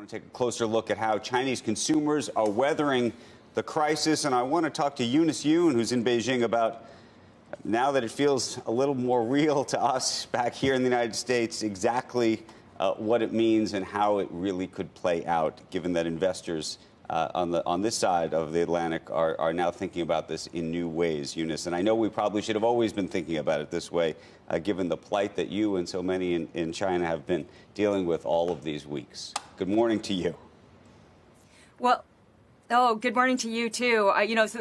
I want to take a closer look at how Chinese consumers are weathering the crisis. And I want to talk to Eunice Yoon, who's in Beijing, about now that it feels a little more real to us back here in the United States, exactly what it means and how it really could play out, given that investors on this side of the Atlantic are now thinking about this in new ways, Eunice. And I know we probably should have always been thinking about it this way, given the plight that you and so many in China have been dealing with all of these weeks. Good morning to you. Well, good morning to you, too.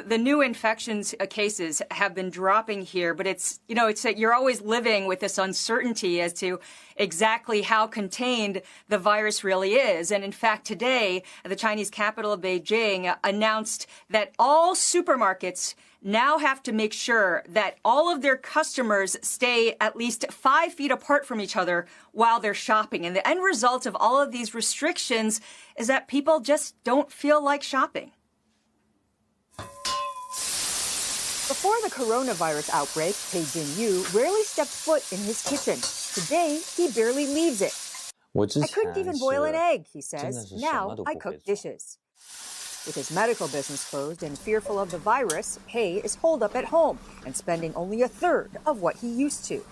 The new infections cases have been dropping here, but it's you're always living with this uncertainty as to exactly how contained the virus really is. And in fact, today, the Chinese capital of Beijing announced that all supermarkets now have to make sure that all of their customers stay at least 5 feet apart from each other while they're shopping. And the end result of all of these restrictions is that people just don't feel like shopping. Before the coronavirus outbreak, Pei Jinyu rarely stepped foot in his kitchen. Today, he barely leaves it. I couldn't even boil an egg, he says. Now I cook dishes. With his medical business closed and fearful of the virus, Pei is holed up at home and spending only a third of what he used to.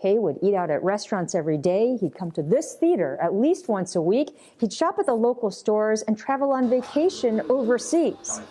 Pei would eat out at restaurants every day. He'd come to this theater at least once a week. He'd shop at the local stores and travel on vacation overseas.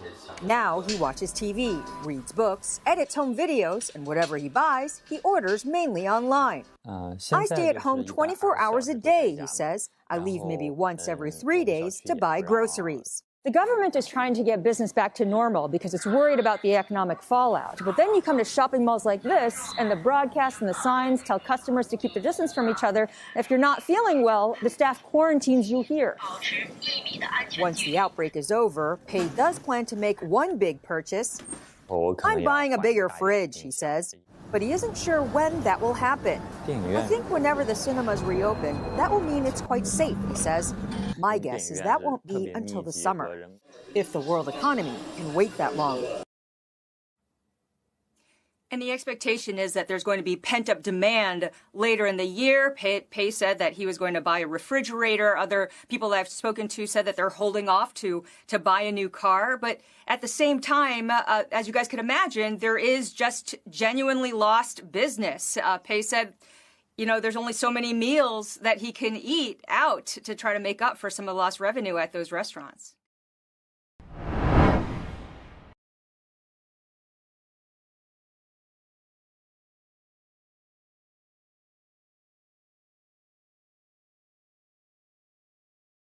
Now he watches TV, reads books, edits home videos, and whatever he buys, he orders mainly online. I stay at home 24 hours a day, he says. I leave maybe once every 3 days to buy groceries. The government is trying to get business back to normal because it's worried about the economic fallout. But then you come to shopping malls like this, and the broadcasts and the signs tell customers to keep their distance from each other. If you're not feeling well, the staff quarantines you here. Once the outbreak is over, Pei does plan to make one big purchase. I'm buying a bigger fridge, he says. But he isn't sure when that will happen. I think whenever the cinemas reopen, that will mean it's quite safe, he says. My guess is that won't be until the summer, if the world economy can wait that long. And the expectation is that there's going to be pent-up demand later in the year. Pei said that he was going to buy a refrigerator. Other people that I've spoken to said that they're holding off to buy a new car. But at the same time, as you guys can imagine, there is just genuinely lost business. Pei said, there's only so many meals that he can eat out to try to make up for some of the lost revenue at those restaurants.